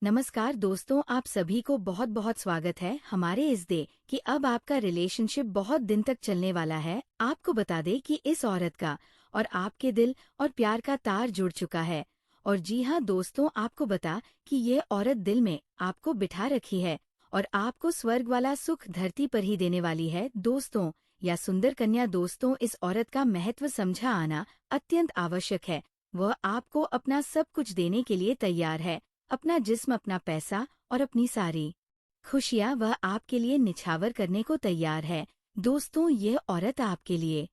नमस्कार दोस्तों, आप सभी को बहुत बहुत स्वागत है हमारे इस डे कि अब आपका रिलेशनशिप बहुत दिन तक चलने वाला है। आपको बता दे कि इस औरत का और आपके दिल और प्यार का तार जुड़ चुका है। और जी हाँ दोस्तों, आपको बता कि ये औरत दिल में आपको बिठा रखी है और आपको स्वर्ग वाला सुख धरती पर ही देने वाली है। दोस्तों या सुंदर कन्या, दोस्तों इस औरत का महत्व समझा आना अत्यंत आवश्यक है। वह आपको अपना सब कुछ देने के लिए तैयार है, अपना जिस्म, अपना पैसा और अपनी सारी खुशियाँ वह आपके लिए निछावर करने को तैयार है। दोस्तों ये औरत आपके लिए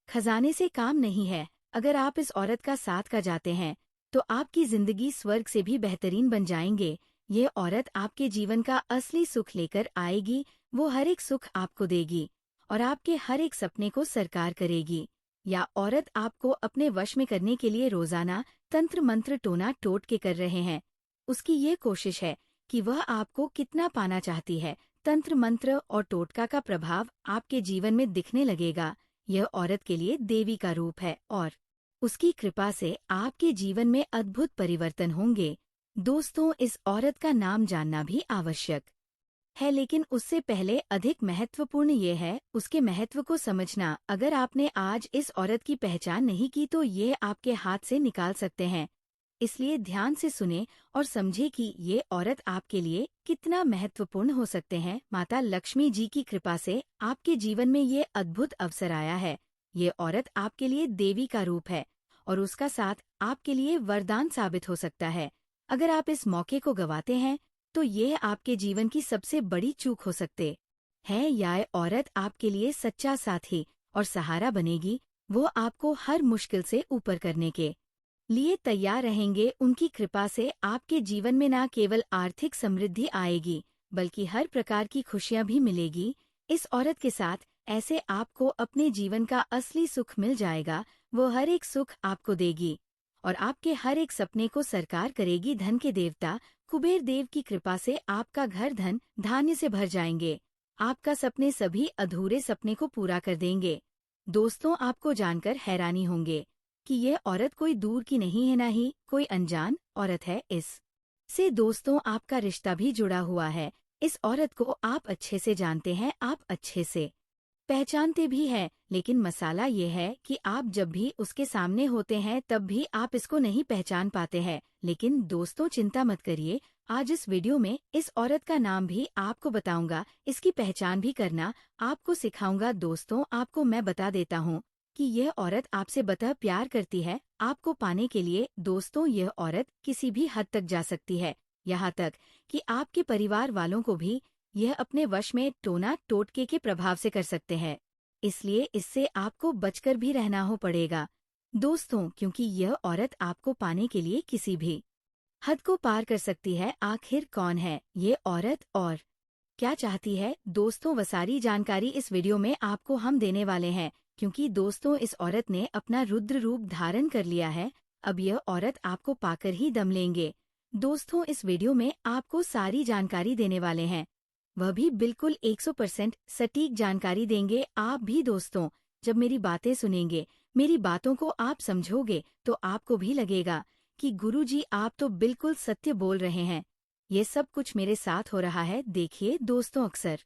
खजाने से काम नहीं है। अगर आप इस औरत का साथ का जाते हैं तो आपकी जिंदगी स्वर्ग से भी बेहतरीन बन जाएंगे। ये औरत आपके जीवन का असली सुख लेकर आएगी। वो हर एक सुख आपको देगी और आपके हर एक सपने को साकार करेगी। या औरत आपको अपने वश में करने के लिए रोजाना तंत्र मंत्र टोना टोट के कर रहे हैं। उसकी ये कोशिश है कि वह आपको कितना पाना चाहती है। तंत्र मंत्र और टोटका का प्रभाव आपके जीवन में दिखने लगेगा। यह औरत के लिए देवी का रूप है और उसकी कृपा से आपके जीवन में अद्भुत परिवर्तन होंगे। दोस्तों इस औरत का नाम जानना भी आवश्यक है, लेकिन उससे पहले अधिक महत्वपूर्ण ये है उसके महत्व को समझना। अगर आपने आज इस औरत की पहचान नहीं की तो ये आपके हाथ से निकाल सकते हैं। इसलिए ध्यान से सुने और समझे कि ये औरत आपके लिए कितना महत्वपूर्ण हो सकते हैं। माता लक्ष्मी जी की कृपा से आपके जीवन में ये अद्भुत अवसर आया है। ये औरत आपके लिए देवी का रूप है और उसका साथ आपके लिए वरदान साबित हो सकता है। अगर आप इस मौके को गंवाते हैं तो ये आपके जीवन की सबसे बड़ी चूक हो सकते है। यह औरत आपके लिए सच्चा साथी और सहारा बनेगी। वो आपको हर मुश्किल से ऊपर करने के लिए तैयार रहेंगे। उनकी कृपा से आपके जीवन में न केवल आर्थिक समृद्धि आएगी बल्कि हर प्रकार की खुशियां भी मिलेगी। इस औरत के साथ ऐसे आपको अपने जीवन का असली सुख मिल जाएगा। वो हर एक सुख आपको देगी और आपके हर एक सपने को साकार करेगी। धन के देवता कुबेर देव की कृपा से आपका घर धन धान्य से भर जाएंगे। आपका सपने सभी अधूरे सपने को पूरा कर देंगे। दोस्तों आपको जानकर हैरानी होंगे कि यह औरत कोई दूर की नहीं है, ना ही कोई अनजान औरत है। इस से दोस्तों आपका रिश्ता भी जुड़ा हुआ है। इस औरत को आप अच्छे से जानते हैं, आप अच्छे से पहचानते भी हैं, लेकिन मसाला ये है कि आप जब भी उसके सामने होते हैं तब भी आप इसको नहीं पहचान पाते हैं। लेकिन दोस्तों चिंता मत करिए, आज इस वीडियो में इस औरत का नाम भी आपको बताऊंगा, इसकी पहचान भी करना आपको सिखाऊंगा। दोस्तों आपको मैं बता देता हूँ कि यह औरत आपसे बता प्यार करती है आपको पाने के लिए। दोस्तों यह औरत किसी भी हद तक जा सकती है, यहाँ तक कि आपके परिवार वालों को भी यह अपने वश में टोना टोटके के प्रभाव से कर सकते हैं। इसलिए इससे आपको बचकर भी रहना हो पड़ेगा दोस्तों, क्योंकि यह औरत आपको पाने के लिए किसी भी हद को पार कर सकती है। आखिर कौन है ये औरत और क्या चाहती है? दोस्तों वो सारी जानकारी इस वीडियो में आपको हम देने वाले हैं, क्योंकि दोस्तों इस औरत ने अपना रुद्र रूप धारण कर लिया है। अब यह औरत आपको पाकर ही दम लेंगे। दोस्तों इस वीडियो में आपको सारी जानकारी देने वाले हैं, वह भी बिल्कुल 100% सटीक जानकारी देंगे। आप भी दोस्तों जब मेरी बातें सुनेंगे, मेरी बातों को आप समझोगे तो आपको भी लगेगा कि गुरुजी आप तो बिल्कुल सत्य बोल रहे हैं। ये सब कुछ मेरे साथ हो रहा है। देखिए दोस्तों, अक्सर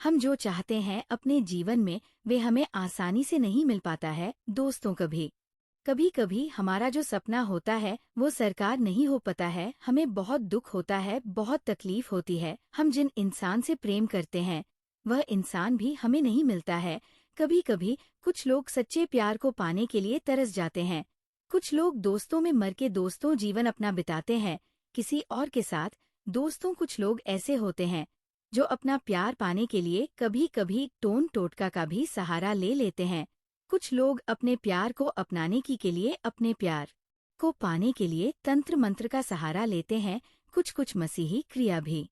हम जो चाहते हैं अपने जीवन में वे हमें आसानी से नहीं मिल पाता है। दोस्तों कभी कभी हमारा जो सपना होता है वो साकार नहीं हो पाता है। हमें बहुत दुख होता है, बहुत तकलीफ होती है। हम जिन इंसान से प्रेम करते हैं वह इंसान भी हमें नहीं मिलता है। कभी कभी कुछ लोग सच्चे प्यार को पाने के लिए तरस जाते हैं। कुछ लोग दोस्तों में मर के दोस्तों जीवन अपना बिताते हैं किसी और के साथ। दोस्तों कुछ लोग ऐसे होते हैं जो अपना प्यार पाने के लिए कभी कभी टोन टोटका का भी सहारा ले लेते हैं। कुछ लोग अपने प्यार को अपनाने के लिए, अपने प्यार को पाने के लिए तंत्र मंत्र का सहारा लेते हैं। कुछ मसीही क्रिया भी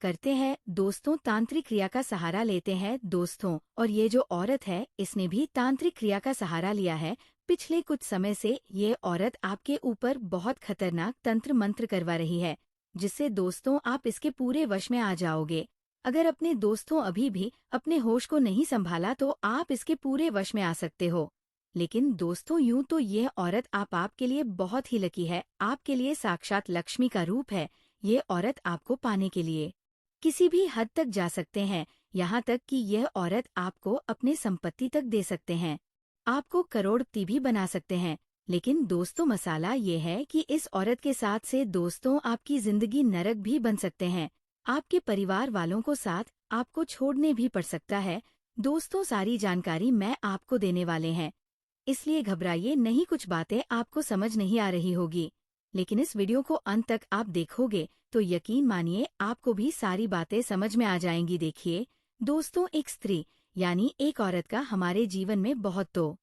करते हैं। दोस्तों तांत्रिक क्रिया का सहारा लेते हैं दोस्तों, और ये जो औरत है इसने भी तांत्रिक क्रिया का सहारा लिया है। पिछले कुछ समय से ये औरत आपके ऊपर बहुत खतरनाक तंत्र मंत्र करवा रही है, जिससे दोस्तों आप इसके पूरे वश में आ जाओगे। अगर अपने दोस्तों अभी भी अपने होश को नहीं संभाला तो आप इसके पूरे वश में आ सकते हो। लेकिन दोस्तों यूं तो यह औरत आपके लिए बहुत ही लकी है, आपके लिए साक्षात लक्ष्मी का रूप है। ये औरत आपको पाने के लिए किसी भी हद तक जा सकते हैं, यहाँ तक कि यह औरत आपको अपने संपत्ति तक दे सकते हैं, आपको करोड़पति भी बना सकते हैं। लेकिन दोस्तों, मसाला ये है कि इस औरत के साथ से दोस्तों आपकी जिंदगी नरक भी बन सकते हैं। आपके परिवार वालों को साथ आपको छोड़ने भी पड़ सकता है। दोस्तों, सारी जानकारी मैं आपको देने वाले हैं, इसलिए घबराइए नहीं। कुछ बातें आपको समझ नहीं आ रही होगी, लेकिन इस वीडियो को अंत तक आप देखोगे तो यकीन मानिए आपको भी सारी बातें समझ में आ जाएंगी। देखिए दोस्तों, एक स्त्री यानी एक औरत का हमारे जीवन में बहुत तो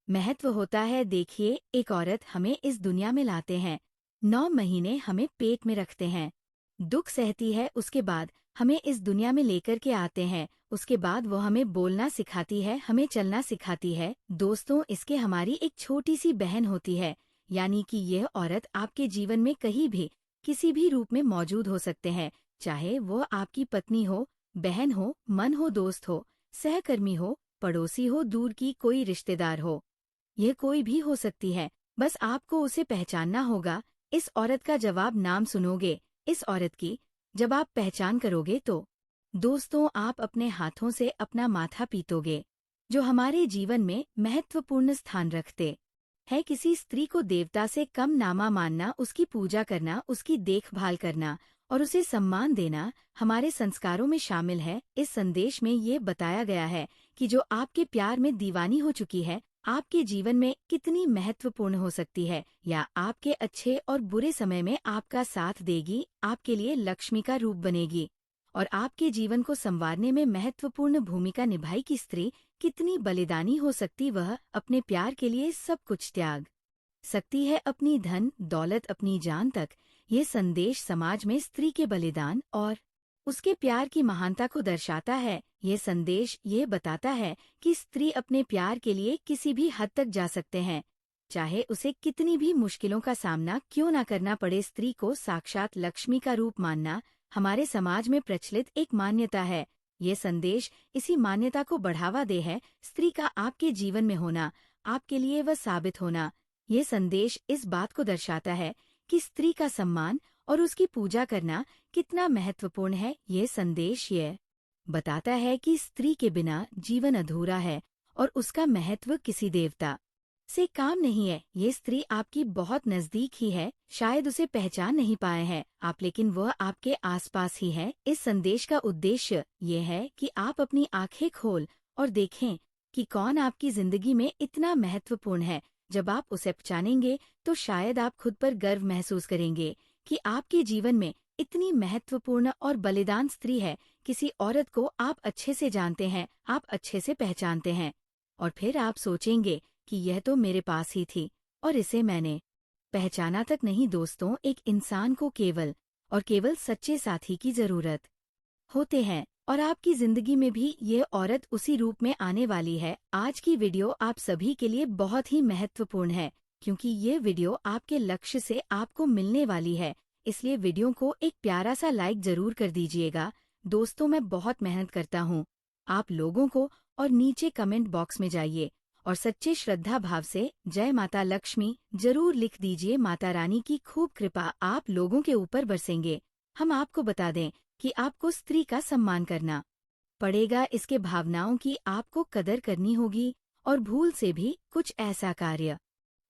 महत्व होता है। देखिए, एक औरत हमें इस दुनिया में लाते हैं, 9 महीने हमें पेट में रखते हैं, दुख सहती है, उसके बाद हमें इस दुनिया में लेकर के आते हैं, उसके बाद वो हमें बोलना सिखाती है, हमें चलना सिखाती है। दोस्तों, इसके हमारी एक छोटी सी बहन होती है, यानी कि यह औरत आपके जीवन में कहीं भी किसी भी रूप में मौजूद हो सकते हैं, चाहे वो आपकी पत्नी हो, बहन हो, मन हो, दोस्त हो, सहकर्मी हो, पड़ोसी हो, दूर की कोई रिश्तेदार हो, यह कोई भी हो सकती है। बस आपको उसे पहचानना होगा। इस औरत का जवाब नाम सुनोगे, इस औरत की जब आप पहचान करोगे तो दोस्तों आप अपने हाथों से अपना माथा पीटोगे। जो हमारे जीवन में महत्वपूर्ण स्थान रखते है, किसी स्त्री को देवता से कम नामा मानना, उसकी पूजा करना, उसकी देखभाल करना और उसे सम्मान देना हमारे संस्कारों में शामिल है। इस संदेश में ये बताया गया है कि जो आपके प्यार में दीवानी हो चुकी है, आपके जीवन में कितनी महत्वपूर्ण हो सकती है, या आपके अच्छे और बुरे समय में आपका साथ देगी, आपके लिए लक्ष्मी का रूप बनेगी और आपके जीवन को संवारने में महत्वपूर्ण भूमिका निभाएगी। स्त्री कितनी बलिदानी हो सकती, वह अपने प्यार के लिए सब कुछ त्याग सकती है, अपनी धन दौलत, अपनी जान तक। ये संदेश समाज में स्त्री के बलिदान और उसके प्यार की महानता को दर्शाता है। ये संदेश ये बताता है कि स्त्री अपने प्यार के लिए किसी भी हद तक जा सकते हैं, चाहे उसे कितनी भी मुश्किलों का सामना क्यों ना करना पड़े। स्त्री को साक्षात लक्ष्मी का रूप मानना हमारे समाज में प्रचलित एक मान्यता है। ये संदेश इसी मान्यता को बढ़ावा दे है। स्त्री का आपके जीवन में होना, आपके लिए वह साबित होना। ये संदेश इस बात को दर्शाता है कि स्त्री का सम्मान और उसकी पूजा करना कितना महत्वपूर्ण है। ये संदेश ये बताता है कि स्त्री के बिना जीवन अधूरा है और उसका महत्व किसी देवता से काम नहीं है। ये स्त्री आपकी बहुत नजदीक ही है, शायद उसे पहचान नहीं पाए हैं आप, लेकिन वह आपके आसपास ही है। इस संदेश का उद्देश्य ये है कि आप अपनी आंखें खोल और देखें कि कौन आपकी जिंदगी में इतना महत्वपूर्ण है। जब आप उसे पहचानेंगे तो शायद आप खुद पर गर्व महसूस करेंगे कि आपके जीवन में इतनी महत्वपूर्ण और बलिदान स्त्री है। किसी औरत को आप अच्छे से जानते हैं, आप अच्छे से पहचानते हैं, और फिर आप सोचेंगे कि यह तो मेरे पास ही थी और इसे मैंने पहचाना तक नहीं। दोस्तों, एक इंसान को केवल और केवल सच्चे साथी की जरूरत होते हैं, और आपकी जिंदगी में भी ये औरत उसी रूप में आने वाली है। आज की वीडियो आप सभी के लिए बहुत ही महत्वपूर्ण है, क्योंकि ये वीडियो आपके लक्ष्य से आपको मिलने वाली है, इसलिए वीडियो को एक प्यारा सा लाइक जरूर कर दीजिएगा। दोस्तों, मैं बहुत मेहनत करता हूँ आप लोगों को, और नीचे कमेंट बॉक्स में जाइए और सच्चे श्रद्धा भाव से जय माता लक्ष्मी जरूर लिख दीजिए। माता रानी की खूब कृपा आप लोगों के ऊपर बरसेंगे। हम आपको बता दें कि आपको स्त्री का सम्मान करना पड़ेगा, इसके भावनाओं की आपको कदर करनी होगी, और भूल से भी कुछ ऐसा कार्य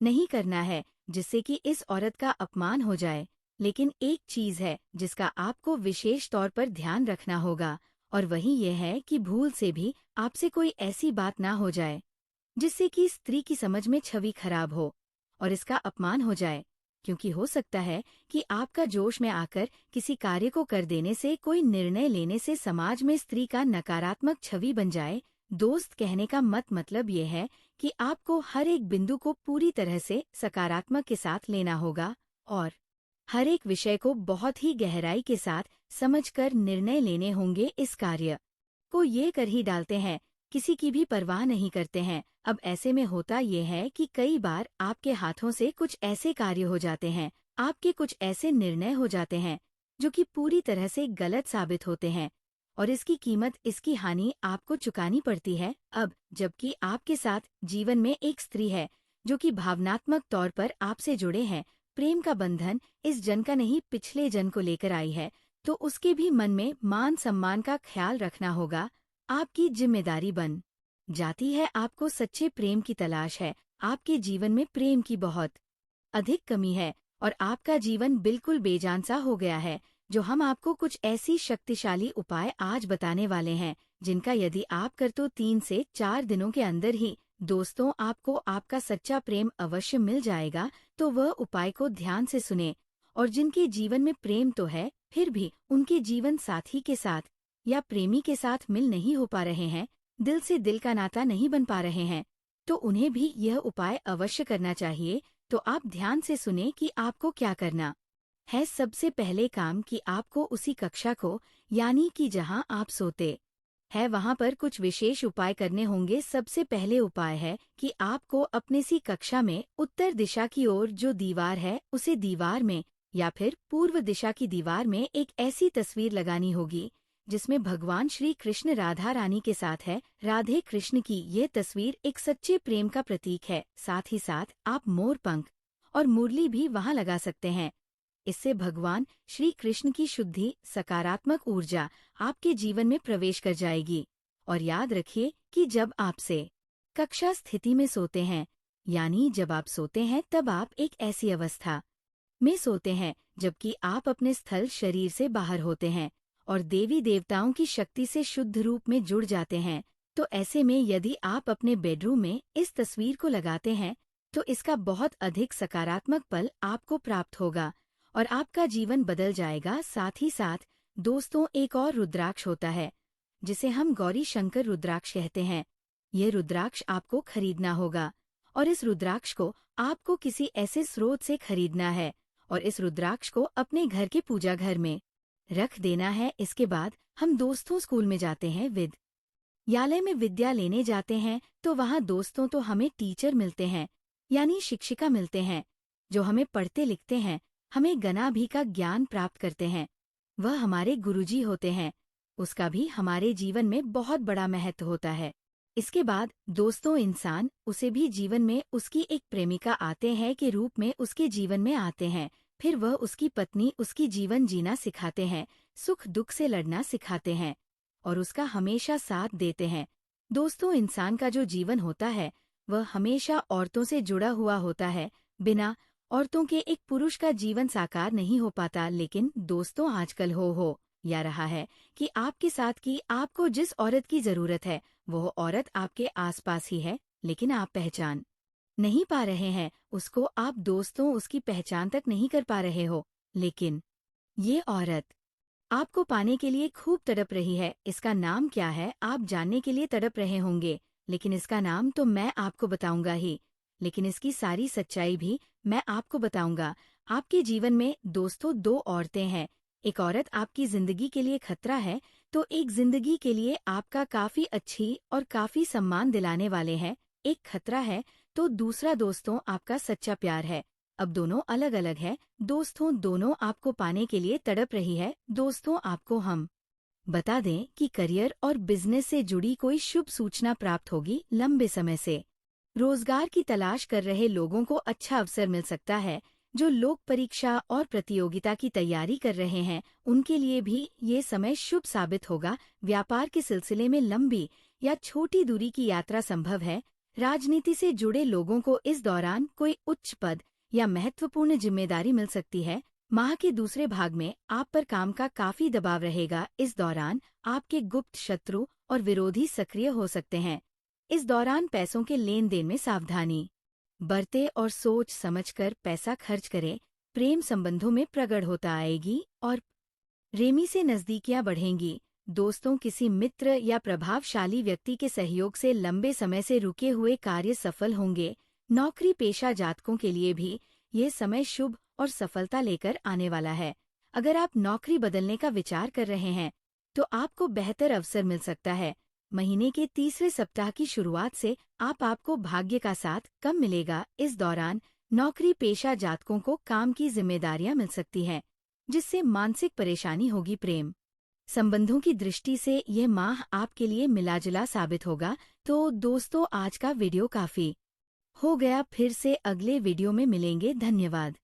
नहीं करना है जिससे कि इस औरत का अपमान हो जाए। लेकिन एक चीज है जिसका आपको विशेष तौर पर ध्यान रखना होगा, और वही ये है कि भूल से भी आपसे कोई ऐसी बात ना हो जाए जिससे कि स्त्री की समझ में छवि खराब हो और इसका अपमान हो जाए, क्योंकि हो सकता है कि आपका जोश में आकर किसी कार्य को कर देने से, कोई निर्णय लेने से समाज में स्त्री का नकारात्मक छवि बन जाए। दोस्त, कहने का मतलब ये है कि आपको हर एक बिंदु को पूरी तरह से सकारात्मक के साथ लेना होगा और हर एक विषय को बहुत ही गहराई के साथ समझकर निर्णय लेने होंगे। इस कार्य को ये कर ही डालते हैं, किसी की भी परवाह नहीं करते हैं। अब ऐसे में होता ये है कि कई बार आपके हाथों से कुछ ऐसे कार्य हो जाते हैं, आपके कुछ ऐसे निर्णय हो जाते हैं जो कि पूरी तरह से गलत साबित होते हैं, और इसकी कीमत, इसकी हानि आपको चुकानी पड़ती है। अब जबकि आपके साथ जीवन में एक स्त्री है जो कि भावनात्मक तौर पर आपसे जुड़े हैं, प्रेम का बंधन इस जन का नहीं पिछले जन को लेकर आई है, तो उसके भी मन में मान सम्मान का ख्याल रखना होगा। आपकी जिम्मेदारी बन जाती है। आपको सच्चे प्रेम की तलाश है। आपके जीवन में प्रेम की बहुत अधिक कमी है और आपका जीवन बिल्कुल बेजान सा हो गया है। जो हम आपको कुछ ऐसी शक्तिशाली उपाय आज बताने वाले हैं, जिनका यदि आप कर तो 3 से 4 दिनों के अंदर ही दोस्तों आपको आपका सच्चा प्रेम अवश्य मिल जाएगा। तो वह उपाय को ध्यान से सुने। और जिनके जीवन में प्रेम तो है, फिर भी उनके जीवन साथी के साथ या प्रेमी के साथ मिल नहीं हो पा रहे हैं, दिल से दिल का नाता नहीं बन पा रहे हैं, तो उन्हें भी यह उपाय अवश्य करना चाहिए। तो आप ध्यान से सुने कि आपको क्या करना है। सबसे पहले काम कि आपको उसी कक्षा को, यानी कि जहां आप सोते है, वहां पर कुछ विशेष उपाय करने होंगे। सबसे पहले उपाय है कि आपको अपने सी कक्षा में उत्तर दिशा की ओर जो दीवार है, उसे दीवार में या फिर पूर्व दिशा की दीवार में एक ऐसी तस्वीर लगानी होगी जिसमें भगवान श्री कृष्ण राधा रानी के साथ है। राधे कृष्ण की ये तस्वीर एक सच्चे प्रेम का प्रतीक है। साथ ही साथ आप मोर पंख और मुरली भी वहां लगा सकते हैं। इससे भगवान श्री कृष्ण की शुद्धि, सकारात्मक ऊर्जा आपके जीवन में प्रवेश कर जाएगी। और याद रखिए कि जब आपसे कक्षा स्थिति में सोते हैं, यानी जब आप सोते हैं, तब आप एक ऐसी अवस्था में सोते हैं जबकि आप अपने स्थल शरीर से बाहर होते हैं और देवी देवताओं की शक्ति से शुद्ध रूप में जुड़ जाते हैं। तो ऐसे में यदि आप अपने बेडरूम में इस तस्वीर को लगाते हैं, तो इसका बहुत अधिक सकारात्मक पल आपको प्राप्त होगा और आपका जीवन बदल जाएगा। साथ ही साथ दोस्तों, एक और रुद्राक्ष होता है जिसे हम गौरी शंकर रुद्राक्ष कहते हैं। ये रुद्राक्ष आपको खरीदना होगा और इस रुद्राक्ष को आपको किसी ऐसे स्रोत से खरीदना है और इस रुद्राक्ष को अपने घर के पूजा घर में रख देना है। इसके बाद हम दोस्तों स्कूल में जाते हैं, विद्यालय में विद्या लेने जाते हैं, तो वहाँ दोस्तों तो हमें टीचर मिलते हैं, यानी शिक्षिका मिलते हैं, जो हमें पढ़ते लिखते हैं, हमें गना भी का ज्ञान प्राप्त करते हैं। वह हमारे गुरुजी होते हैं। उसका भी हमारे जीवन में बहुत बड़ा महत्व होता है। इसके बाद दोस्तों, इंसान उसे भी जीवन में उसकी एक प्रेमिका आते हैं के रूप में उसके जीवन में आते हैं। फिर वह उसकी पत्नी उसकी जीवन जीना सिखाते हैं, सुख दुख से लड़ना सिखाते हैं और उसका हमेशा साथ देते हैं। दोस्तों, इंसान का जो जीवन होता है वह हमेशा औरतों से जुड़ा हुआ होता है। बिना औरतों के एक पुरुष का जीवन साकार नहीं हो पाता। लेकिन दोस्तों, आजकल हो या रहा है कि आपके साथ की आपको जिस औरत की जरूरत है, वो औरत आपके आसपास ही है, लेकिन आप पहचान नहीं पा रहे हैं उसको। आप दोस्तों उसकी पहचान तक नहीं कर पा रहे हो, लेकिन ये औरत आपको पाने के लिए खूब तड़प रही है। इसका नाम क्या है आप जानने के लिए तड़प रहे होंगे, लेकिन इसका नाम तो मैं आपको बताऊंगा ही, लेकिन इसकी सारी सच्चाई भी मैं आपको बताऊंगा। आपके जीवन में दोस्तों 2 औरतें हैं। एक औरत आपकी जिंदगी के लिए खतरा है, तो एक जिंदगी के लिए आपका काफी अच्छी और काफी सम्मान दिलाने वाले हैं। एक खतरा है तो दूसरा दोस्तों आपका सच्चा प्यार है। अब दोनों अलग अलग है। दोस्तों, दोनों आपको पाने के लिए तड़प रही है। दोस्तों, आपको हम बता दें कि करियर और बिजनेस से जुड़ी कोई शुभ सूचना प्राप्त होगी। लंबे समय से रोजगार की तलाश कर रहे लोगों को अच्छा अवसर मिल सकता है। जो लोग परीक्षा और प्रतियोगिता की तैयारी कर रहे हैं, उनके लिए भी ये समय शुभ साबित होगा। व्यापार के सिलसिले में लंबी या छोटी दूरी की यात्रा संभव है। राजनीति से जुड़े लोगों को इस दौरान कोई उच्च पद या महत्वपूर्ण जिम्मेदारी मिल सकती है। माह के दूसरे भाग में आप पर काम का काफी दबाव रहेगा। इस दौरान आपके गुप्त शत्रु और विरोधी सक्रिय हो सकते हैं। इस दौरान पैसों के लेन देन में सावधानी बरते और सोच समझकर पैसा खर्च करें। प्रेम संबंधों में प्रगढ़ होता आएगी और प्रेमी से नजदीकियां बढ़ेंगी। दोस्तों, किसी मित्र या प्रभावशाली व्यक्ति के सहयोग से लंबे समय से रुके हुए कार्य सफल होंगे। नौकरी पेशा जातकों के लिए भी ये समय शुभ और सफलता लेकर आने वाला है। अगर आप नौकरी बदलने का विचार कर रहे हैं, तो आपको बेहतर अवसर मिल सकता है। महीने के तीसरे सप्ताह की शुरुआत से आपको भाग्य का साथ कम मिलेगा। इस दौरान नौकरी पेशा जातकों को काम की जिम्मेदारियां मिल सकती हैं, जिससे मानसिक परेशानी होगी। प्रेम संबंधों की दृष्टि से यह माह आपके लिए मिलाजुला साबित होगा। तो दोस्तों, आज का वीडियो काफी हो गया। फिर से अगले वीडियो में मिलेंगे। धन्यवाद।